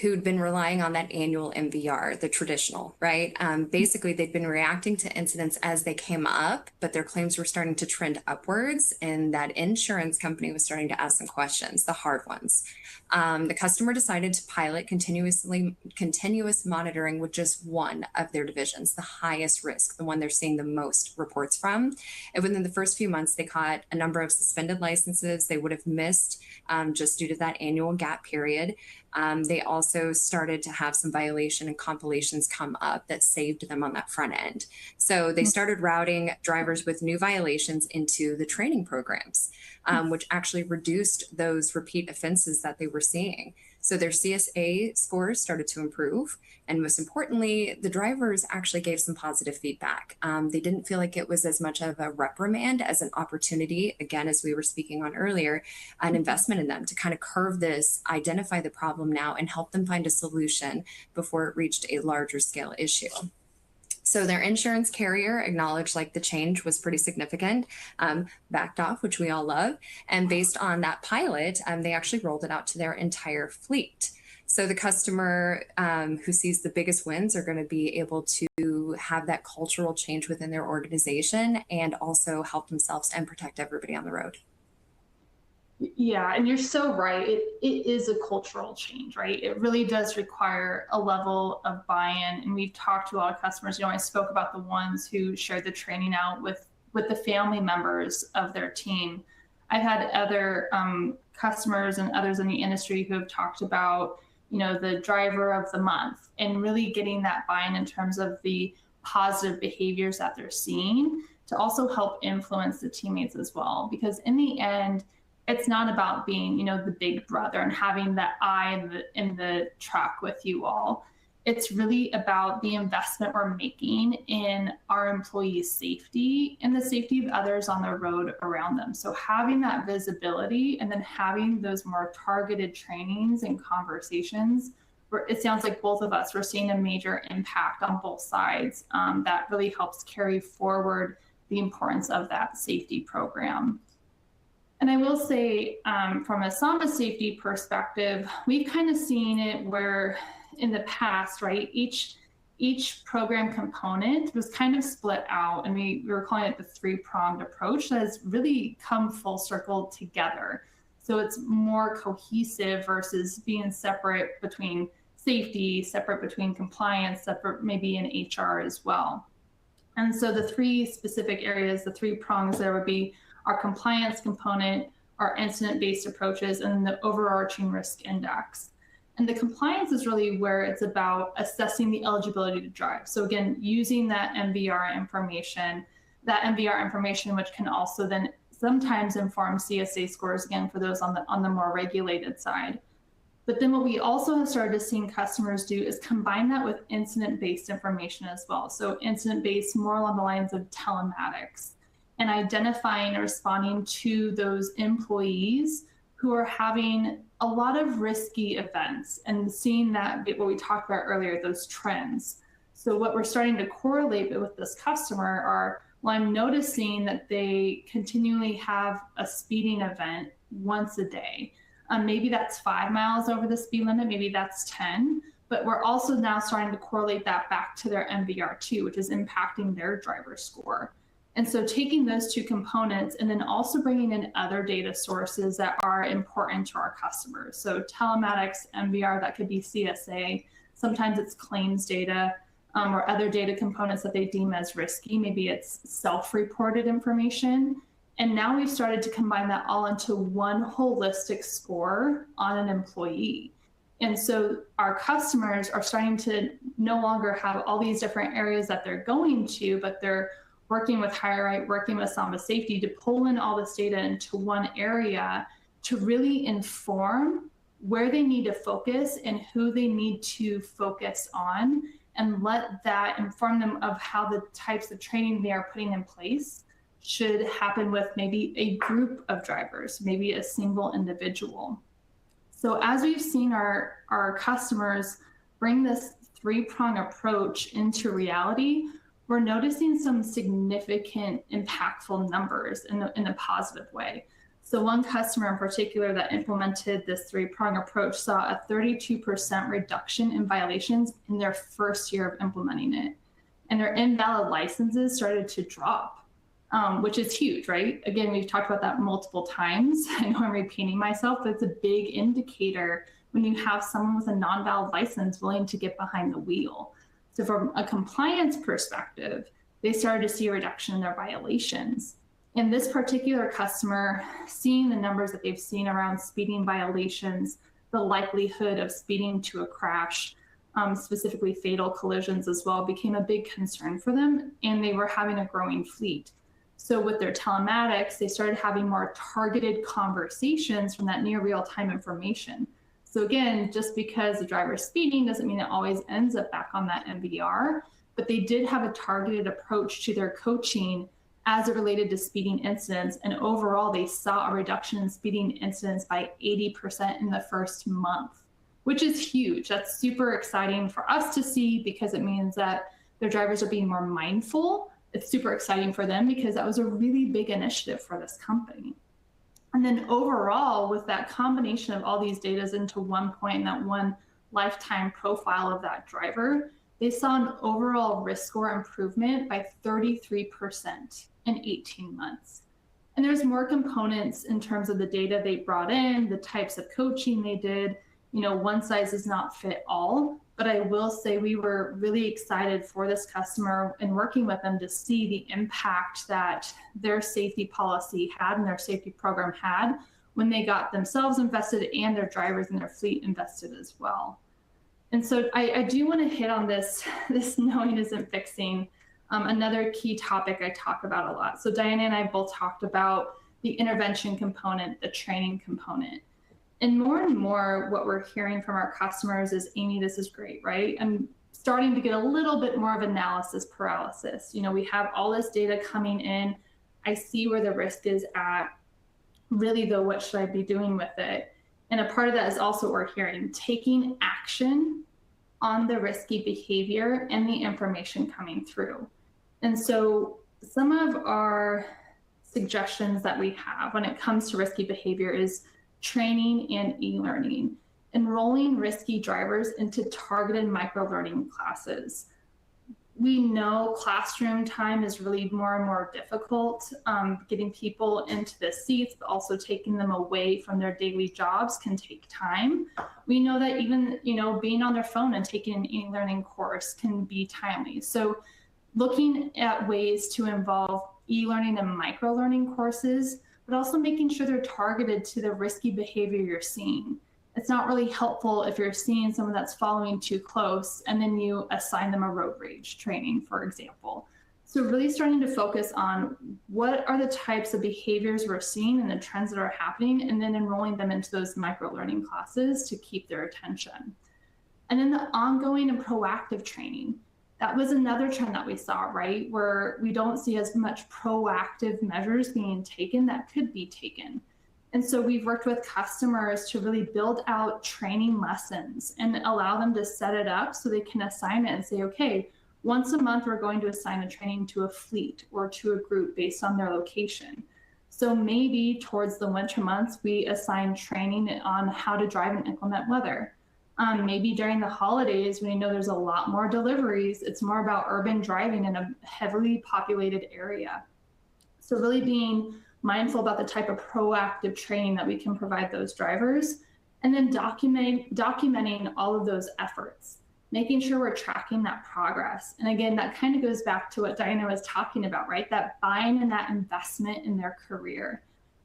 who'd been relying on that annual MVR, the traditional, right? Basically, they'd been reacting to incidents as they came up, but their claims were starting to trend upwards, and that insurance company was starting to ask some questions, the hard ones. The customer decided to pilot continuous monitoring with just one of their divisions, the highest risk, the one they're seeing the most reports from. And within the first few months, they caught a number of suspended licenses they would have missed just due to that annual gap period. They also started to have some violation and compilations come up that saved them on that front end. So they started routing drivers with new violations into the training programs, which actually reduced those repeat offenses that they were seeing. So their CSA scores started to improve. And most importantly, the drivers actually gave some positive feedback. They didn't feel like it was as much of a reprimand as an opportunity, again, as we were speaking on earlier, an investment in them to kind of curve this, identify the problem now, and help them find a solution before it reached a larger scale issue. So their insurance carrier acknowledged the change was pretty significant, backed off, which we all love. And based on that pilot, they actually rolled it out to their entire fleet. So the customer who sees the biggest wins are going to be able to have that cultural change within their organization and also help themselves and protect everybody on the road. Yeah, and you're so right. It is a cultural change, right? It really does require a level of buy-in. And we've talked to a lot of customers. I spoke about the ones who shared the training out with the family members of their team. I've had other customers and others in the industry who have talked about, the driver of the month and really getting that buy-in in terms of the positive behaviors that they're seeing to also help influence the teammates as well. Because in the end, it's not about being, the big brother and having that eye in the truck with you all. It's really about the investment we're making in our employees' safety and the safety of others on the road around them. So having that visibility and then having those more targeted trainings and conversations, where it sounds like both of us, we're seeing a major impact on both sides that really helps carry forward the importance of that safety program. And I will say, from a SambaSafety perspective, we've kind of seen it where in the past, right, each program component was kind of split out, and we were calling it the three-pronged approach that has really come full circle together. So it's more cohesive versus being separate between safety, separate between compliance, separate maybe in HR as well. And so the three specific areas, the three prongs there would be our compliance component, our incident-based approaches, and the overarching risk index. And the compliance is really where it's about assessing the eligibility to drive. So again, using that MVR information, which can also then sometimes inform CSA scores, again, for those on the more regulated side. But then what we also have started to see customers do is combine that with incident-based information as well. So incident-based more along the lines of telematics and identifying and responding to those employees who are having a lot of risky events and seeing that, what we talked about earlier, those trends. So what we're starting to correlate with this customer are, well, I'm noticing that they continually have a speeding event once a day. Maybe that's 5 miles over the speed limit, maybe that's 10, but we're also now starting to correlate that back to their MVR too, which is impacting their driver score. And so taking those two components and then also bringing in other data sources that are important to our customers. So telematics, MVR, that could be CSA, sometimes it's claims data, or other data components that they deem as risky. Maybe it's self-reported information. And now we've started to combine that all into one holistic score on an employee. And so our customers are starting to no longer have all these different areas that they're going to, but they're working with HireRight, working with SambaSafety to pull in all this data into one area to really inform where they need to focus and who they need to focus on, and let that inform them of how the types of training they are putting in place should happen with maybe a group of drivers, maybe a single individual. So as we've seen our customers bring this three-prong approach into reality, we're noticing some significant impactful numbers in a positive way. So one customer in particular that implemented this three-prong approach saw a 32% reduction in violations in their first year of implementing it. And their invalid licenses started to drop. Which is huge, right? Again, we've talked about that multiple times. I know I'm repeating myself, but it's a big indicator when you have someone with a non-valid license willing to get behind the wheel. So from a compliance perspective, they started to see a reduction in their violations. And this particular customer, seeing the numbers that they've seen around speeding violations, the likelihood of speeding to a crash, specifically fatal collisions as well, became a big concern for them, and they were having a growing fleet. So with their telematics, they started having more targeted conversations from that near real-time information. So again, just because the driver is speeding doesn't mean it always ends up back on that MVR, but they did have a targeted approach to their coaching as it related to speeding incidents. And overall, they saw a reduction in speeding incidents by 80% in the first month, which is huge. That's super exciting for us to see because it means that their drivers are being more mindful. It's super exciting for them because that was a really big initiative for this company. And then overall, with that combination of all these data into one point and that one lifetime profile of that driver, they saw an overall risk score improvement by 33% in 18 months. And there's more components in terms of the data they brought in, the types of coaching they did. You know, one size does not fit all, but I will say we were really excited for this customer and working with them to see the impact that their safety policy had and their safety program had when they got themselves invested and their drivers and their fleet invested as well. And so I do want to hit on this knowing isn't fixing, another key topic I talk about a lot. So Diana and I both talked about the intervention component, the training component. And more what we're hearing from our customers is, Amy, this is great, right? I'm starting to get a little bit more of analysis paralysis. You know, we have all this data coming in. I see where the risk is at. Really, though, what should I be doing with it? And a part of that is also what we're hearing, taking action on the risky behavior and the information coming through. And so some of our suggestions that we have when it comes to risky behavior is training and e-learning. enrolling risky drivers into targeted micro-learning classes. We know classroom time is really more and more difficult. Getting people into the seats, but also taking them away from their daily jobs can take time. We know that even, being on their phone and taking an e-learning course can be timely. So looking at ways to involve e-learning and micro-learning courses, but also making sure they're targeted to the risky behavior you're seeing. It's not really helpful if you're seeing someone that's following too close and then you assign them a road rage training, for example. So really starting to focus on what are the types of behaviors we're seeing and the trends that are happening, and then enrolling them into those micro-learning classes to keep their attention. And then the ongoing and proactive training. That was another trend that we saw, right? Where we don't see as much proactive measures being taken that could be taken. And so we've worked with customers to really build out training lessons and allow them to set it up so they can assign it and say, okay, once a month, we're going to assign a training to a fleet or to a group based on their location. So maybe towards the winter months, we assign training on how to drive and implement weather. Maybe during the holidays, when you know there's a lot more deliveries, it's more about urban driving in a heavily populated area. So really being mindful about the type of proactive training that we can provide those drivers, and then documenting all of those efforts, making sure we're tracking that progress. And again, that kind of goes back to what Diana was talking about, right? That buy-in and that investment in their career.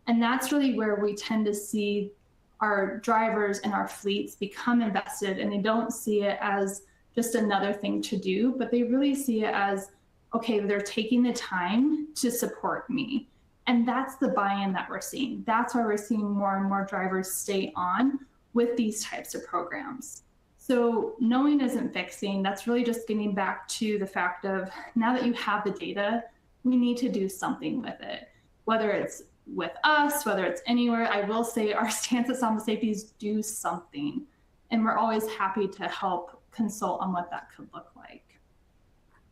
And that's really where we tend to see our drivers and our fleets become invested, and they don't see it as just another thing to do, but they really see it as, okay, they're taking the time to support me. And that's the buy-in that we're seeing. That's why we're seeing more and more drivers stay on with these types of programs. So knowing isn't fixing. That's really just getting back to the fact of, now that you have the data, we need to do something with it. Whether it's with us, whether it's anywhere, I will say our stance at SambaSafety is do something. And we're always happy to help consult on what that could look like.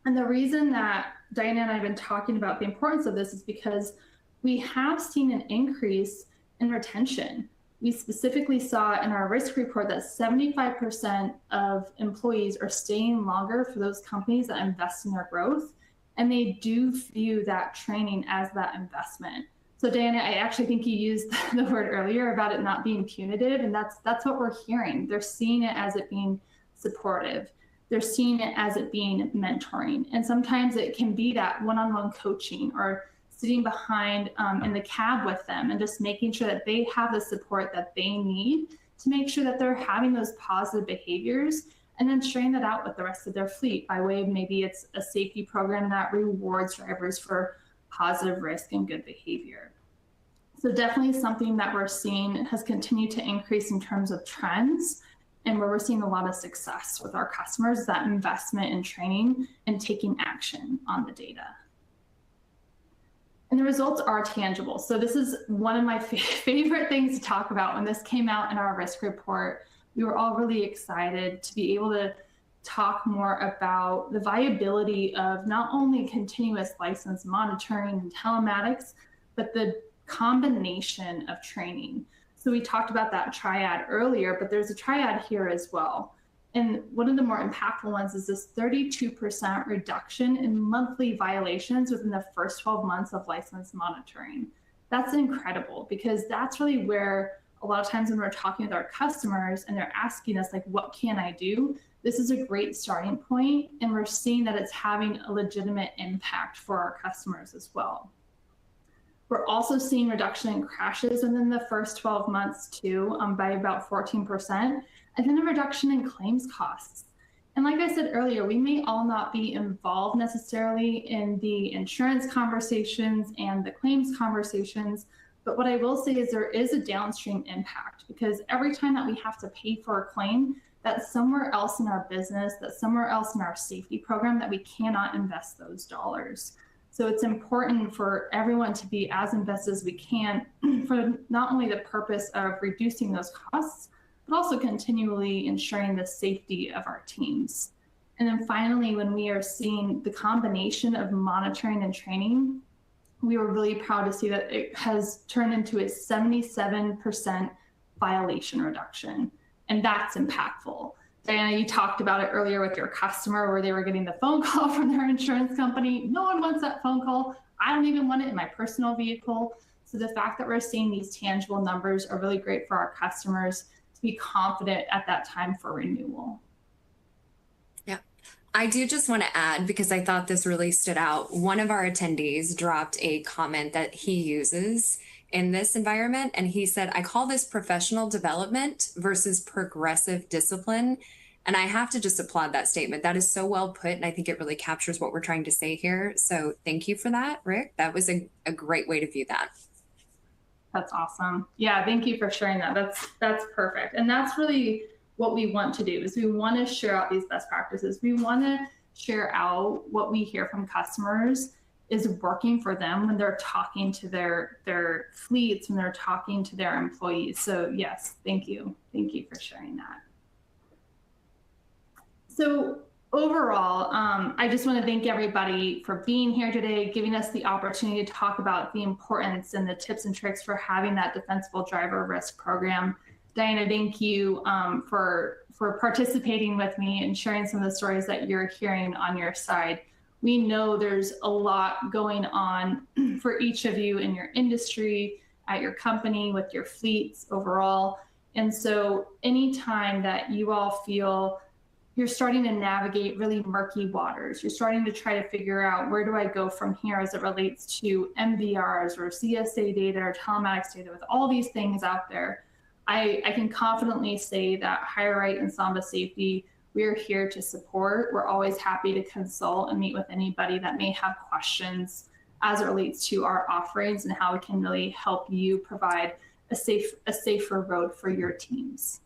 And the reason that Diana and I have been talking about the importance of this is because we have seen an increase in retention. We specifically saw in our risk report that 75% of employees are staying longer for those companies that invest in their growth, and they do view that training as that investment. So Diana, I actually think you used the word earlier about it not being punitive, and that's what we're hearing. They're seeing it as it being supportive. They're seeing it as it being mentoring. And sometimes it can be that one-on-one coaching, or sitting behind in the cab with them and just making sure that they have the support that they need to make sure that they're having those positive behaviors, and then sharing that out with the rest of their fleet by way of maybe it's a safety program that rewards drivers for positive risk and good behavior. So definitely something that we're seeing has continued to increase in terms of trends, and where we're seeing a lot of success with our customers, that investment in training and taking action on the data. And the results are tangible. So this is one of my favorite things to talk about. When this came out in our risk report, we were all really excited to be able to talk more about the viability of not only continuous license monitoring and telematics, but the combination of training. So we talked about that triad earlier, but there's a triad here as well. And one of the more impactful ones is this 32% reduction in monthly violations within the first 12 months of license monitoring. That's incredible, because that's really where a lot of times when we're talking with our customers and they're asking us, like, what can I do? This is a great starting point, and we're seeing that it's having a legitimate impact for our customers as well. We're also seeing reduction in crashes within the first 12 months too, by about 14%, and then a reduction in claims costs. And like I said earlier, we may all not be involved necessarily in the insurance conversations and the claims conversations, but what I will say is there is a downstream impact, because every time that we have to pay for a claim, that's somewhere else in our business, that's somewhere else in our safety program that we cannot invest those dollars. So it's important for everyone to be as invested as we can for not only the purpose of reducing those costs, but also continually ensuring the safety of our teams. And then finally, when we are seeing the combination of monitoring and training, we were really proud to see that it has turned into a 77% violation reduction. And that's impactful. Diana, you talked about it earlier with your customer where they were getting the phone call from their insurance company. No one wants that phone call. I don't even want it in my personal vehicle. So the fact that we're seeing these tangible numbers are really great for our customers to be confident at that time for renewal. Yeah, I do just want to add, because I thought this really stood out. One of our attendees dropped a comment that he uses in this environment, and he said, I call this professional development versus progressive discipline. And I have to just applaud that statement. That is so well put, and I think it really captures what we're trying to say here. So thank you for that, Rick. That was a great way to view that. That's awesome. Yeah, thank you for sharing that. That's perfect. And that's really what we want to do, is we want to share out these best practices. We want to share out what we hear from customers is working for them when they're talking to their fleets, when they're talking to their employees. So yes, thank you. Thank you for sharing that. So overall, I just want to thank everybody for being here today, giving us the opportunity to talk about the importance and the tips and tricks for having that defensible driver risk program. Diana, thank you for participating with me and sharing some of the stories that you're hearing on your side. We know there's a lot going on for each of you in your industry, at your company, with your fleets overall. And so anytime that you all feel you're starting to navigate really murky waters, you're starting to try to figure out, where do I go from here as it relates to MVRs or CSA data or telematics data, with all these things out there, I can confidently say that HireRight and SambaSafety, we're here to support. We're always happy to consult and meet with anybody that may have questions as it relates to our offerings and how we can really help you provide a safer road for your teams.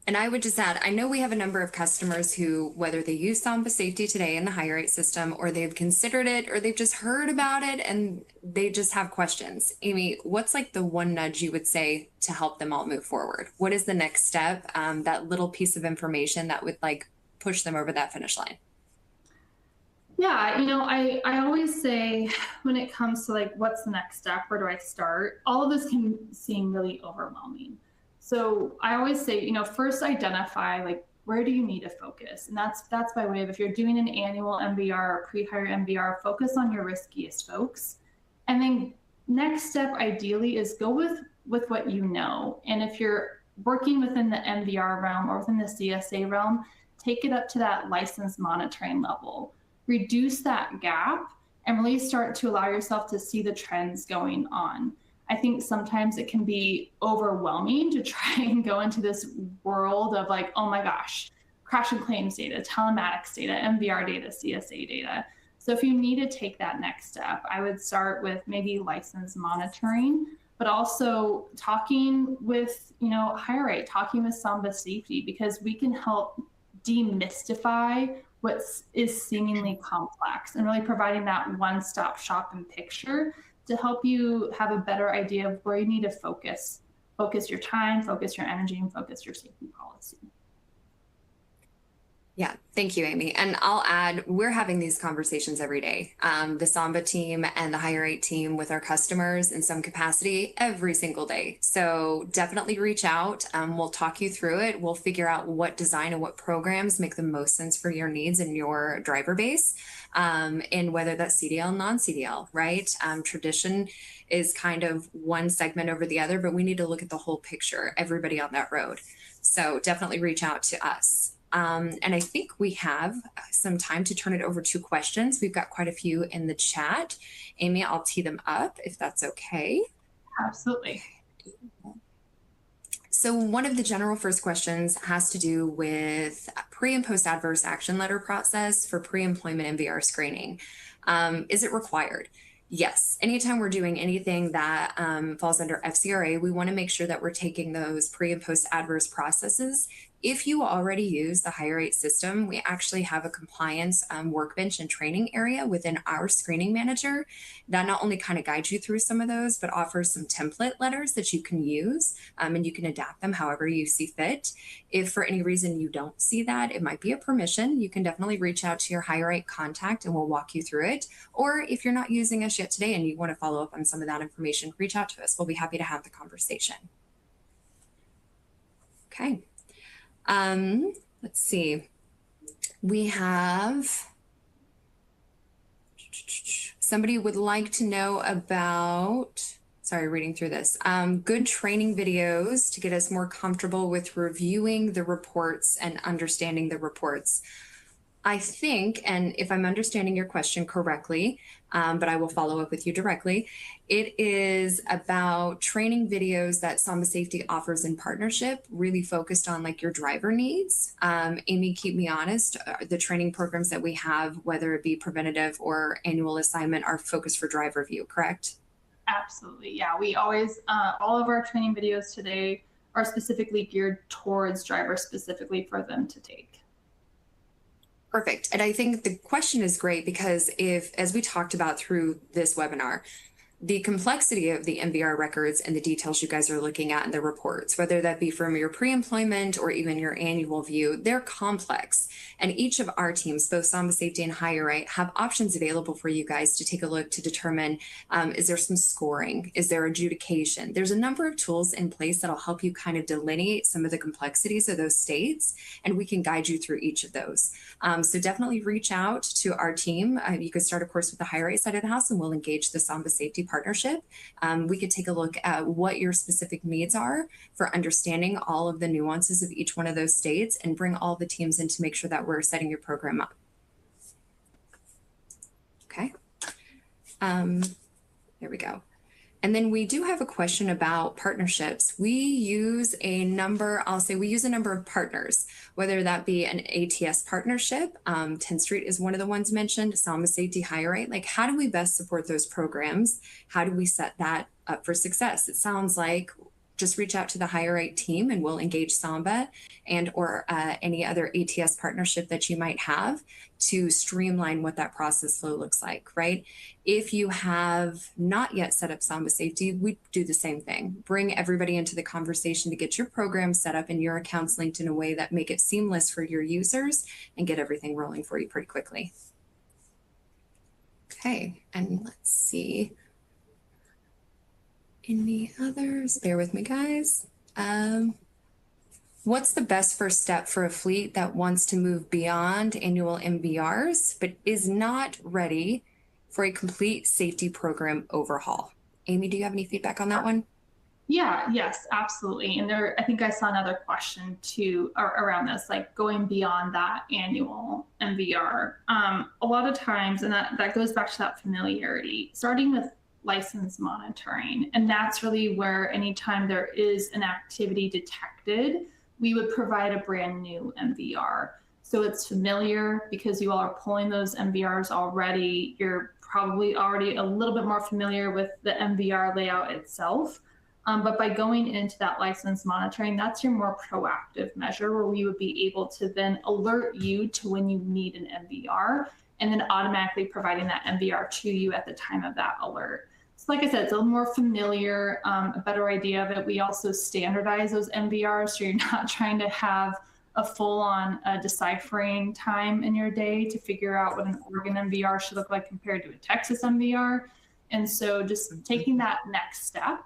And I would just add, I know we have a number of customers who, whether they use SambaSafety today in the HireRight system, or they've considered it, or they've just heard about it and they just have questions. Amy, what's like the one nudge you would say to help them all move forward? What is the next step, that little piece of information that would like push them over that finish line? Yeah, I always say when it comes to like, what's the next step? Where do I start? All of this can seem really overwhelming. So I always say, first identify like, where do you need to focus? And that's by way of, if you're doing an annual MVR or pre-hire MVR, focus on your riskiest folks. And then next step ideally is go with what you know. And if you're working within the MVR realm or within the CSA realm, take it up to that license monitoring level. Reduce that gap and really start to allow yourself to see the trends going on. I think sometimes it can be overwhelming to try and go into this world of like, oh my gosh, crash and claims data, telematics data, MVR data, CSA data. So if you need to take that next step, I would start with maybe license monitoring, but also talking with, HireRight, talking with SambaSafety, because we can help demystify what is seemingly complex and really providing that one-stop shop and picture to help you have a better idea of where you need to focus your time, focus your energy, and focus your safety policy. Yeah, thank you, Amy. And I'll add, we're having these conversations every day. The Samba team and the HireRight team with our customers in some capacity every single day. So definitely reach out. We'll talk you through it. We'll figure out what design and what programs make the most sense for your needs and your driver base, and whether that's CDL, non-CDL, right? Tradition is kind of one segment over the other, but we need to look at the whole picture, everybody on that road. So definitely reach out to us. And I think we have some time to turn it over to questions. We've got quite a few in the chat. Amy, I'll tee them up if that's okay. Absolutely. So one of the general first questions has to do with pre and post adverse action letter process for pre-employment MVR screening. Is it required? Yes. Anytime we're doing anything that falls under FCRA, we want to make sure that we're taking those pre and post adverse processes. If you already use the HireRight system, we actually have a compliance workbench and training area within our screening manager that not only kind of guides you through some of those, but offers some template letters that you can use, and you can adapt them however you see fit. If for any reason you don't see that, it might be a permission. You can definitely reach out to your HireRight contact and we'll walk you through it. Or if you're not using us yet today and you want to follow up on some of that information, reach out to us. We'll be happy to have the conversation. Okay. Let's see. We have somebody would like to know about, sorry, reading through this, good training videos to get us more comfortable with reviewing the reports and understanding the reports. I think, and if I'm understanding your question correctly, but I will follow up with you directly, it is about training videos that SambaSafety offers in partnership, really focused on like your driver needs. Amy, keep me honest, the training programs that we have, whether it be preventative or annual assignment, are focused for driver view, correct? Absolutely. Yeah, we always, all of our training videos today are specifically geared towards drivers specifically for them to take. Perfect. And I think the question is great because if, as we talked about through this webinar, the complexity of the MVR records and the details you guys are looking at in the reports, whether that be from your pre-employment or even your annual view, they're complex. And each of our teams, both SambaSafety and HireRight, have options available for you guys to take a look to determine, is there some scoring? Is there adjudication? There's a number of tools in place that'll help you kind of delineate some of the complexities of those states, and we can guide you through each of those. So definitely reach out to our team. You could start, of course, with the HireRight side of the house, and we'll engage the SambaSafety partnership. We could take a look at what your specific needs are for understanding all of the nuances of each one of those states and bring all the teams in to make sure that we're setting your program up. Okay. There we go. And then we do have a question about partnerships. We use a number, I'll say we use a number of partners, whether that be an ATS partnership. 10th Street is one of the ones mentioned, SambaSafety, HireRight. Like, how do we best support those programs? How do we set that up for success? It sounds like just reach out to the HireRight team and we'll engage Samba and or any other ATS partnership that you might have to streamline what that process flow looks like, right? If you have not yet set up SambaSafety, we do the same thing. Bring everybody into the conversation to get your program set up and your accounts linked in a way that make it seamless for your users and get everything rolling for you pretty quickly. Okay, and let's see. Any others? Bear with me, guys. What's the best first step for a fleet that wants to move beyond annual MVRs, but is not ready for a complete safety program overhaul? Amy, do you have any feedback on that one? Yeah, yes, absolutely. And there, I think I saw another question too around this, like going beyond that annual MVR. A lot of times, and that goes back to that familiarity, starting with license monitoring. And that's really where anytime there is an activity detected, we would provide a brand new MVR. So it's familiar because you all are pulling those MVRs already. You're probably already a little bit more familiar with the MVR layout itself. But by going into that license monitoring, that's your more proactive measure where we would be able to then alert you to when you need an MVR and then automatically providing that MVR to you at the time of that alert. So like I said, it's a little more familiar, a better idea of it. We also standardize those MVRs so you're not trying to have a full-on deciphering time in your day to figure out what an Oregon MVR should look like compared to a Texas MVR. And so just taking that next step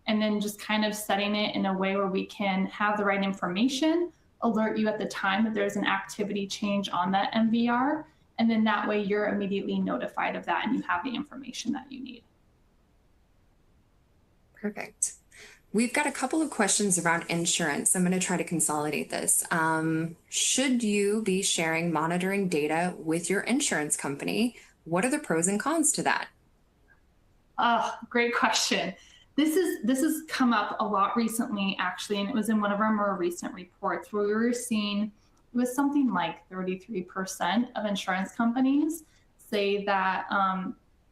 and then just kind of setting it in a way where we can have the right information, alert you at the time that there's an activity change on that MVR. And then that way you're immediately notified of that and you have the information that you need. Perfect. We've got a couple of questions around insurance. I'm going to try to consolidate this. Should you be sharing monitoring data with your insurance company? What are the pros and cons to that? Great question. This has come up a lot recently, actually, and it was in one of our more recent reports where we were seeing it was something like 33% of insurance companies say that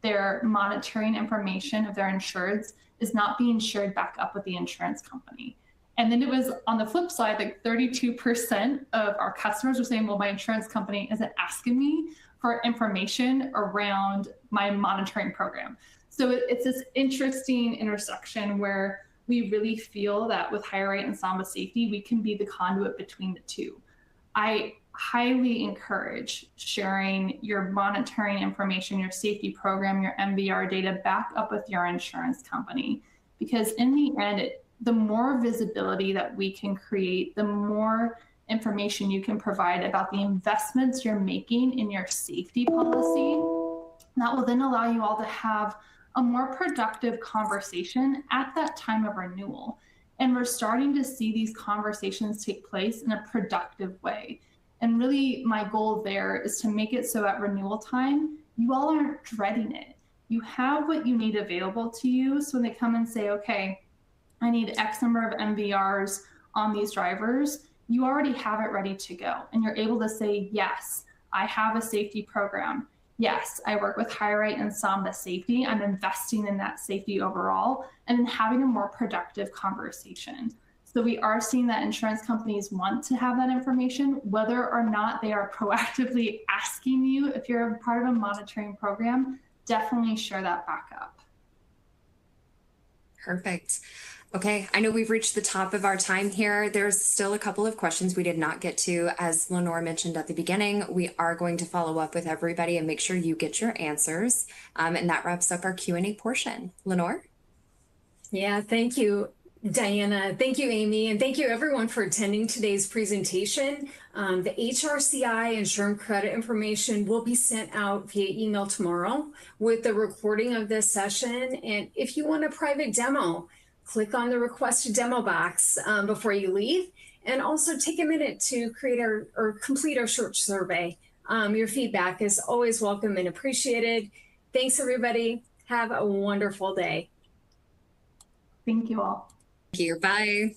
their monitoring information of their insureds is not being shared back up with the insurance company. And then it was on the flip side, like 32% of our customers were saying, well, my insurance company isn't asking me for information around my monitoring program. So it's this interesting intersection where we really feel that with HireRight and SambaSafety, we can be the conduit between the two. I highly encourage sharing your monitoring information, your safety program, your MVR data back up with your insurance company, because in the end, the more visibility that we can create, the more information you can provide about the investments you're making in your safety policy, that will then allow you all to have a more productive conversation at that time of renewal. And we're starting to see these conversations take place in a productive way. And really, my goal there is to make it so at renewal time, you all aren't dreading it. You have what you need available to you. So when they come and say, okay, I need X number of MVRs on these drivers, you already have it ready to go. And you're able to say, yes, I have a safety program. Yes, I work with HireRight and SambaSafety. I'm investing in that safety overall, and then having a more productive conversation. So we are seeing that insurance companies want to have that information, whether or not they are proactively asking you. If you're a part of a monitoring program, definitely share that back up. Perfect. Okay, I know we've reached the top of our time here. There's still a couple of questions we did not get to. As Lenore mentioned at the beginning, we are going to follow up with everybody and make sure you get your answers. And that wraps up our Q&A portion. Lenore? Yeah, thank you, Diana. Thank you, Amy. And thank you everyone for attending today's presentation. The HRCI insurance credit information will be sent out via email tomorrow with the recording of this session. And if you want a private demo, click on the request a demo box before you leave, and also take a minute to create or complete our short survey. Your feedback is always welcome and appreciated. Thanks, everybody. Have a wonderful day. Thank you all. Thank you. Bye.